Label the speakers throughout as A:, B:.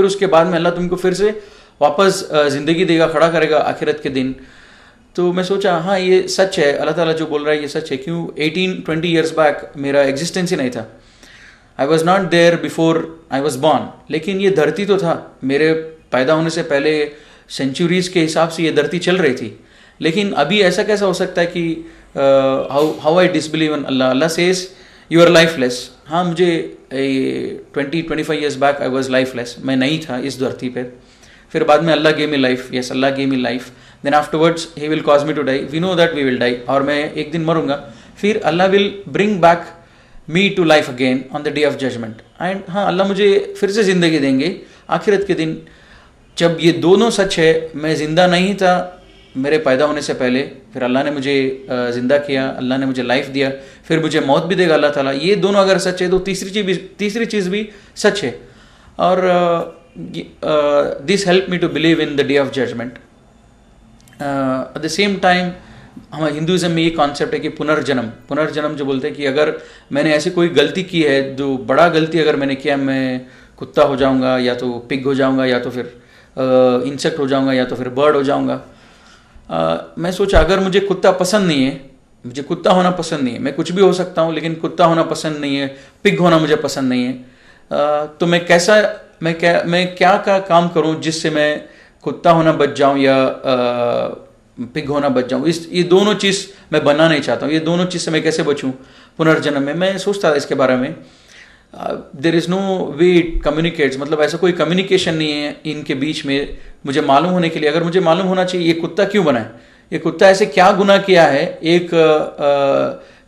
A: फिर उसके बाद में अल्लाह तुमको फिर से वापस ज़िंदगी देगा, खड़ा करेगा आखिरत के दिन। तो मैं सोचा हाँ ये सच है, अल्लाह ताला जो बोल रहा है ये सच है। क्यों 18-20 ईयर्स बैक मेरा एग्जिस्टेंस ही नहीं था, I was not there before I was born. लेकिन ये धरती तो था, मेरे पैदा होने से पहले सेंचुरीज के हिसाब से ये धरती चल रही थी। लेकिन अभी ऐसा कैसा हो सकता है कि how I disbelieve in Allah. Allah says you are lifeless. हाँ मुझे 20-25 years back I was lifeless, मैं नहीं था इस धरती पर। फिर बाद में Allah gave me life, yes Allah gave me life, then afterwards he will cause me to die, we know that we will die, और मैं एक दिन मरूंगा। फिर Allah will bring back me to life again on the day of judgement. And हाँ Allah मुझे फिर से ज़िंदगी देंगे आखिरत के दिन। जब ये दोनों सच है, मैं ज़िंदा नहीं था मेरे पैदा होने से पहले, फिर अल्लाह ने मुझे ज़िंदा किया, अल्लाह ने मुझे लाइफ दिया, फिर मुझे मौत भी देगा अल्लाह ताला। ये दोनों अगर सच है तो तीसरी चीज़ भी सच है। और this help me to believe in the day of judgement. At the same time हमारे हिंदुज़म में ये कॉन्सेप्ट है कि पुनर्जन्म जो बोलते हैं कि अगर मैंने ऐसी कोई गलती की है, जो बड़ा गलती अगर मैंने किया, मैं कुत्ता हो जाऊंगा या तो पिग हो जाऊंगा या तो फिर इंसेक्ट हो जाऊंगा या तो फिर बर्ड हो जाऊंगा। मैं सोचा अगर मुझे कुत्ता पसंद नहीं है, मुझे कुत्ता होना पसंद नहीं है, मैं कुछ भी हो सकता हूँ लेकिन कुत्ता होना पसंद नहीं है, पिग होना मुझे पसंद नहीं है, तो मैं क्या काम करूँ जिससे मैं कुत्ता होना बच जाऊँ या पिग होना बच जाऊँ। ये दोनों चीज़ मैं बनना नहीं चाहता हूँ। ये दोनों चीज़ से मैं कैसे बचूँ पुनर्जन्म में, मैं सोचता था इसके बारे में। There is no way it communicates, मतलब ऐसा कोई कम्युनिकेशन नहीं है इनके बीच में मुझे मालूम होने के लिए। अगर मुझे मालूम होना चाहिए ये कुत्ता क्यों बना है, ये कुत्ता ऐसे क्या गुनाह किया है।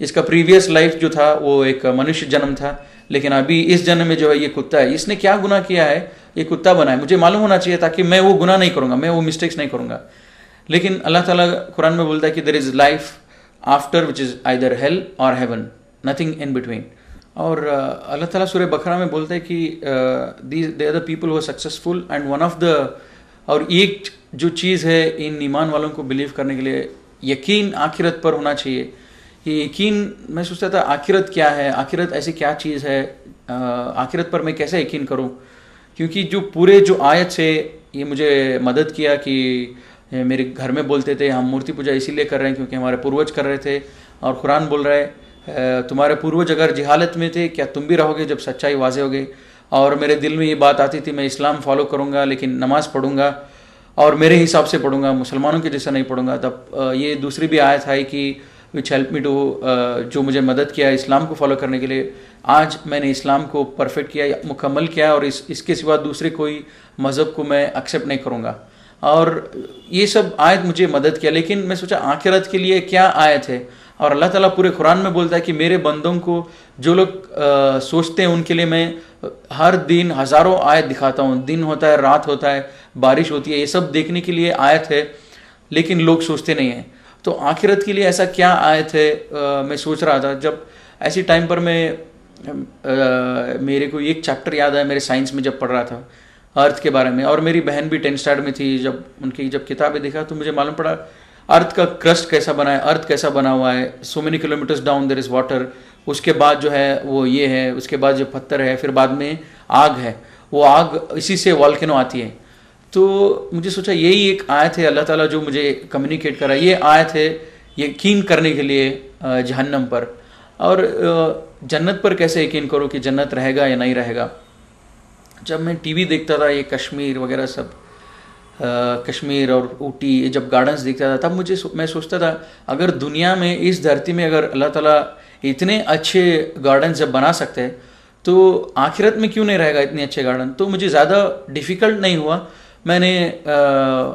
A: इसका प्रीवियस लाइफ जो था वो एक मनुष्य जन्म था, लेकिन अभी इस जन्म में जो है ये कुत्ता है, इसने क्या गुनाह किया है, ये कुत्ता बना है। मुझे मालूम होना चाहिए ताकि मैं वो गुनाह नहीं करूँगा, मैं वो मिस्टेक्स नहीं करूँगा। लेकिन अल्लाह ताला कुरान में बोलता है कि there is life after which is either hell और हेवन, नथिंग इन बिटवीन। और अल्लाह ताला सूरह बकरा में बोलता है कि they are the people who are successful and one of the, और एक जो चीज़ है इन ईमान वालों को बिलीव करने के लिए यकीन आखिरत पर होना चाहिए। ये यकीन, मैं सोचता था आखिरत क्या है, आखिरत ऐसी क्या चीज़ है, आखिरत पर मैं कैसे यकीन करूं। क्योंकि जो पूरे जो आयत से ये मुझे मदद किया कि मेरे घर में बोलते थे हम मूर्ति पूजा इसीलिए कर रहे हैं क्योंकि हमारे पूर्वज कर रहे थे, और कुरान बोल रहा है तुम्हारे पूर्वज अगर जिहालत में थे क्या तुम भी रहोगे जब सच्चाई वाज़े होगी। और मेरे दिल में ये बात आती थी मैं इस्लाम फॉलो करूँगा लेकिन नमाज़ पढ़ूँगा और मेरे हिसाब से पढ़ूँगा, मुसलमानों के जैसा नहीं पढ़ूँगा। तब ये दूसरी भी आयत है कि विच हेल्प मी टू, जो मुझे मदद किया इस्लाम को फॉलो करने के लिए। आज मैंने इस्लाम को परफेक्ट किया, मुकम्मल किया, और इसके सिवा दूसरे कोई मज़हब को मैं एक्सेप्ट नहीं करूँगा। और ये सब आयत मुझे मदद किया। लेकिन मैं सोचा आखिरत के लिए क्या आयत है, और अल्लाह ताला पूरे कुरान में बोलता है कि मेरे बंदों को जो लोग सोचते हैं उनके लिए मैं हर दिन हज़ारों आयत दिखाता हूँ। दिन होता है, रात होता है, बारिश होती है, ये सब देखने के लिए आयत है, लेकिन लोग सोचते नहीं हैं। तो आखिरत के लिए ऐसा क्या आयत है, मैं सोच रहा था। जब ऐसी टाइम पर मेरे को एक चैप्टर याद आया मेरे साइंस में जब पढ़ रहा था अर्थ के बारे में, और मेरी बहन भी 10th स्टैंडर्ड में थी। जब किताबें देखा तो मुझे मालूम पड़ा अर्थ का क्रस्ट कैसा बना है, अर्थ कैसा बना हुआ है, so many kilometres down there is water, उसके बाद जो है वो ये है, उसके बाद जो पत्थर है, फिर बाद में आग है, वो आग इसी से वॉल्केनो आती है। तो मुझे सोचा यही एक आयत है अल्लाह ताला जो मुझे कम्युनिकेट कर रहा है। ये आयत है यकीन करने के लिए जहन्नम पर, और जन्नत पर कैसे यकीन करो कि जन्नत रहेगा या नहीं रहेगा। जब मैं टीवी देखता था ये कश्मीर वगैरह सब, कश्मीर और ऊटी जब गार्डन्स देखता था, तब मैं सोचता था अगर दुनिया में इस धरती में अगर अल्लाह ताला इतने अच्छे गार्डन जब बना सकते हैं तो आखिरत में क्यों नहीं रहेगा इतने अच्छे गार्डन। तो मुझे ज़्यादा डिफ़िकल्ट नहीं हुआ, मैंने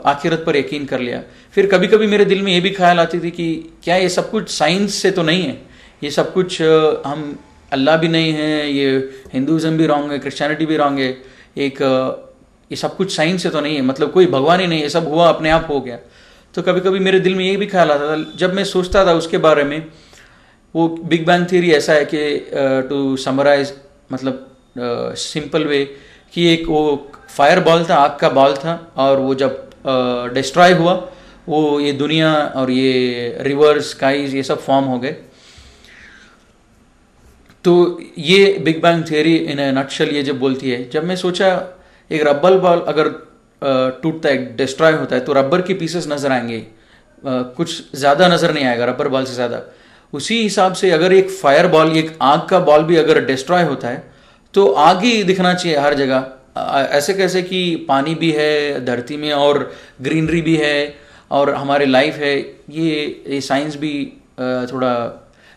A: आखिरत पर यकीन कर लिया। फिर कभी कभी मेरे दिल में ये भी ख्याल आती थी कि क्या ये सब कुछ साइंस से तो नहीं है, ये सब कुछ हम अल्लाह भी नहीं है, ये हिंदुज़म भी रॉन्ग है, क्रिश्चियनिटी भी रॉन्ग है, ये सब कुछ साइंस से तो नहीं है, मतलब कोई भगवान ही नहीं, ये सब हुआ अपने आप हो गया। तो कभी कभी मेरे दिल में ये भी ख्याल आता था जब मैं सोचता था उसके बारे में। वो बिग बैंग थियरी ऐसा है कि टू समराइज, मतलब सिंपल वे, कि एक वो फायर बॉल था, आग का बॉल था, और वो जब डिस्ट्रॉय हुआ वो ये दुनिया और ये रिवर्स स्काईज ये सब फॉर्म हो गए। तो ये बिग बैंग थियरी इन ए नटशेल ये जब बोलती है। जब मैं सोचा एक रबर बॉल अगर टूटता है, डिस्ट्रॉय होता है, तो रबर के पीसेस नजर आएंगे, कुछ ज़्यादा नजर नहीं आएगा रबर बॉल से ज़्यादा। उसी हिसाब से अगर एक फायर बॉल, एक आग का बॉल भी अगर डिस्ट्रॉय होता है तो आग ही दिखना चाहिए हर जगह। ऐसे कैसे कि पानी भी है धरती में और ग्रीनरी भी है और हमारे लाइफ है, ये साइंस भी थोड़ा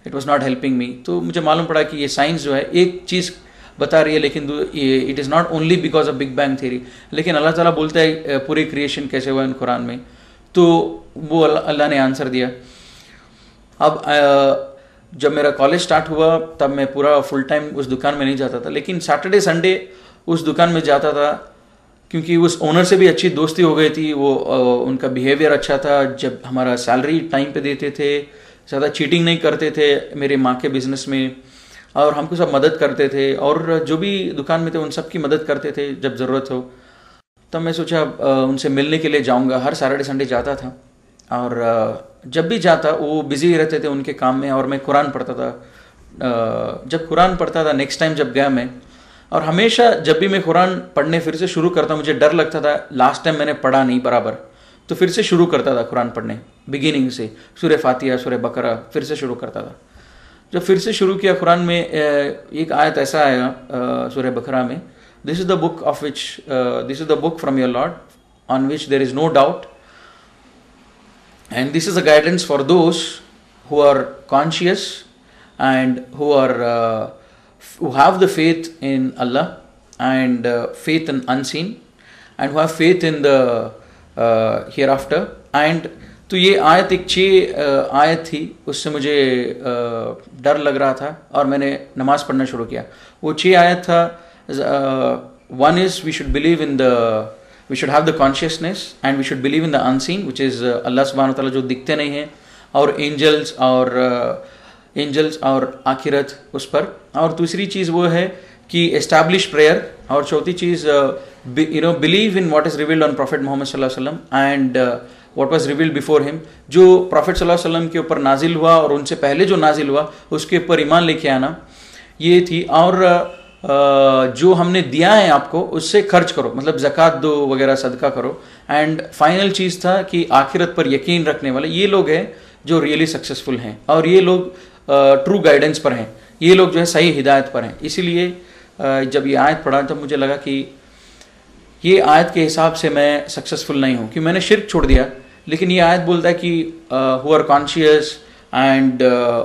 A: it was not helping me. तो मुझे मालूम पड़ा कि ये साइंस जो है एक चीज़ बता रही है, लेकिन it is not only because of big bang theory, लेकिन अल्लाह ताला बोलता है पूरी क्रिएशन कैसे हुआ इन कुरान में, तो वो अल्लाह ने आंसर दिया। अब जब मेरा कॉलेज स्टार्ट हुआ तब मैं पूरा फुल टाइम उस दुकान में नहीं जाता था, लेकिन सैटरडे संडे उस दुकान में जाता था क्योंकि उस ओनर से भी अच्छी दोस्ती हो गई थी। वो उनका बिहेवियर अच्छा था, जब हमारा सैलरी टाइम पे देते थे, ज़्यादा चीटिंग नहीं करते थे मेरे माँ के बिजनेस में, और हमको सब मदद करते थे, और जो भी दुकान में थे उन सब की मदद करते थे जब ज़रूरत हो। तब मैं सोचा उनसे मिलने के लिए जाऊंगा। हर सैटरडे संडे जाता था, और जब भी जाता वो बिजी रहते थे उनके काम में, और मैं कुरान पढ़ता था। जब कुरान पढ़ता था नेक्स्ट टाइम जब गया मैं, और हमेशा जब भी मैं कुरान पढ़ने फिर से शुरू करता, मुझे डर लगता था लास्ट टाइम मैंने पढ़ा नहीं बराबर, तो फिर से शुरू करता था कुरान पढ़ने बिगिनिंग से, सूरह फातिहा सूरह बकरा फिर से शुरू करता था। जब फिर से शुरू किया कुरान में, एक आयत ऐसा आया सूरह बकरा में, this is the book of which this is the book from your lord on which there is no doubt, and this is a guidance for those who are conscious and who have the faith in Allah and faith in unseen and who have faith in the hereafter. And तो ये आयत एक 6 आयत थी, उससे मुझे डर लग रहा था और मैंने नमाज पढ़ना शुरू किया। वो 6 आयत था, one is we should believe in the we should have the consciousness and we should believe in the unseen, which is Allah subhanahu wa ta'ala जो दिखते नहीं हैं, और एंजल्स और आखिरत उस पर। और दूसरी चीज़ वो है कि एस्टैब्लिश प्रेयर, और चौथी चीज़ believe in what is revealed on prophet Muhammad सल्लल्लाहु अलैहि वसल्लम and what was revealed before him. जो प्रॉफिट सल्लल्लाहु अलैहि वसल्लम के ऊपर नाजिल हुआ और उनसे पहले जो नाजिल हुआ उसके ऊपर ईमान लेके आना, ये थी। और जो हमने दिया है आपको उससे खर्च करो, मतलब ज़कात दो वगैरह, सदका करो। एंड फाइनल चीज़ था कि आखिरत पर यकीन रखने वाले ये लोग हैं जो रियली सक्सेसफुल हैं, और ये लोग ट्रू गाइडेंस पर हैं, ये लोग जो है सही हिदायत पर हैं। इसीलिए जब ये आयत पढ़ा तब मुझे लगा कि ये आयत के हिसाब से मैं सक्सेसफुल नहीं हूँ, क्योंकि मैंने शिर्क छोड़ दिया। लेकिन ये आयत बोलता है कि who are conscious and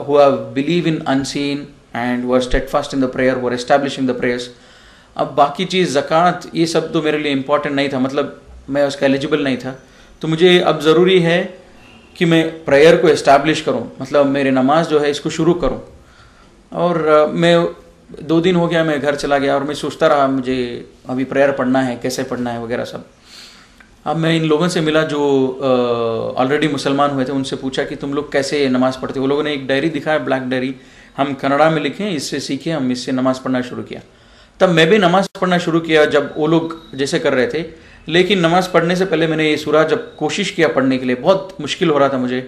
A: who are believe in unseen and were steadfast in the prayer, were establishing the prayers। अब बाकी चीज़ ज़कात ये सब तो मेरे लिए इम्पॉर्टेंट नहीं था, मतलब मैं उसका एलिजिबल नहीं था। तो मुझे अब ज़रूरी है कि मैं प्रेयर को इस्टेब्लिश करूं, मतलब मेरे नमाज जो है इसको शुरू करूं। और मैं 2 दिन हो गया मैं घर चला गया और मैं सोचता रहा मुझे अभी प्रेयर पढ़ना है, कैसे पढ़ना है वगैरह सब। अब मैं इन लोगों से मिला जो ऑलरेडी मुसलमान हुए थे, उनसे पूछा कि तुम लोग कैसे नमाज़ पढ़ते हो। वो लोगों ने एक डायरी दिखाया, ब्लैक डायरी, हम कन्नड़ा में लिखे, इससे सीखे, हम इससे नमाज़ पढ़ना शुरू किया। तब मैं भी नमाज़ पढ़ना शुरू किया जब वो लोग जैसे कर रहे थे। लेकिन नमाज़ पढ़ने से पहले मैंने ये सूरा जब कोशिश किया पढ़ने के लिए, बहुत मुश्किल हो रहा था मुझे।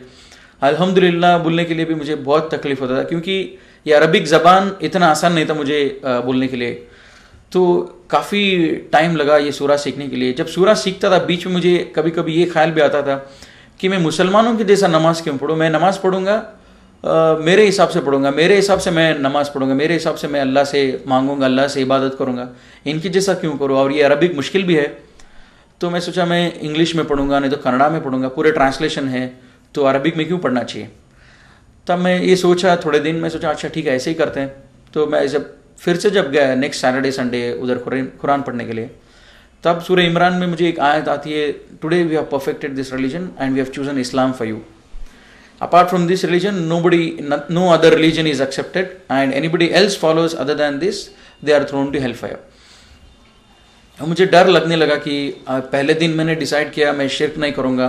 A: अल्हम्दुलिल्लाह बोलने के लिए भी मुझे बहुत तकलीफ होता था, क्योंकि ये अरबिक ज़बान इतना आसान नहीं था मुझे बोलने के लिए। तो काफ़ी टाइम लगा ये सूरा सीखने के लिए। जब सूरा सीखता था बीच में मुझे कभी कभी ये ख्याल भी आता था कि मैं मुसलमानों के जैसा नमाज क्यों पढ़ूँ। मैं नमाज़ पढ़ूँगा मेरे हिसाब से पढ़ूंगा, मेरे हिसाब से मैं नमाज़ पढ़ूंगा, मेरे हिसाब से मैं अल्लाह से मांगूंगा, अल्लाह से इबादत करूंगा, इनकी जैसा क्यों करूँ। और ये अरबिक मुश्किल भी है, तो मैं सोचा मैं इंग्लिश में पढ़ूंगा, नहीं तो कन्नड़ा में पढ़ूंगा, पूरे ट्रांसलेशन है, तो अरबिक में क्यों पढ़ना चाहिए। तब मैं ये सोचा, थोड़े दिन मैं सोचा अच्छा ठीक है ऐसे ही करते हैं। तो मैं जब फिर से जब गया नेक्स्ट सैटरडे संडे उधर कुरान पढ़ने के लिए, तब सूरह इमरान में मुझे एक आयत आती है, today we have perfected this religion and we have chosen Islam for you. Apart from this religion, no other religion is accepted, and anybody else follows other than this, they are thrown to hellfire। मुझे डर लगने लगा कि पहले दिन मैंने decide किया मैं शिर्क नहीं करूँगा,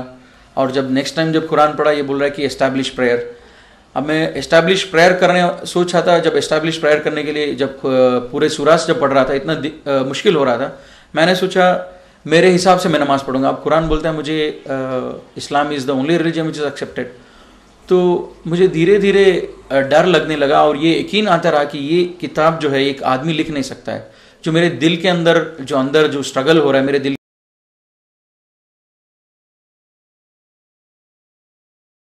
A: और जब नेक्स्ट टाइम जब कुरान पढ़ा ये बोल रहा है कि एस्टैब्लिश प्रेयर। अब मैं एस्टैब्लिश प्रेयर करने सोचा था। जब एस्टैब्लिश प्रेयर करने के लिए जब पूरे सूरास जब पढ़ रहा था, इतना मुश्किल हो रहा था, मैंने सोचा मेरे हिसाब से मैं नमाज़ पढ़ूंगा। अब कुरान बोलता है मुझे Islam is the only religion which is accepted. तो मुझे धीरे धीरे डर लगने लगा, और ये यकीन आता रहा कि ये किताब जो है एक आदमी लिख नहीं सकता है, जो मेरे दिल के अंदर जो स्ट्रगल हो रहा है, मेरे दिल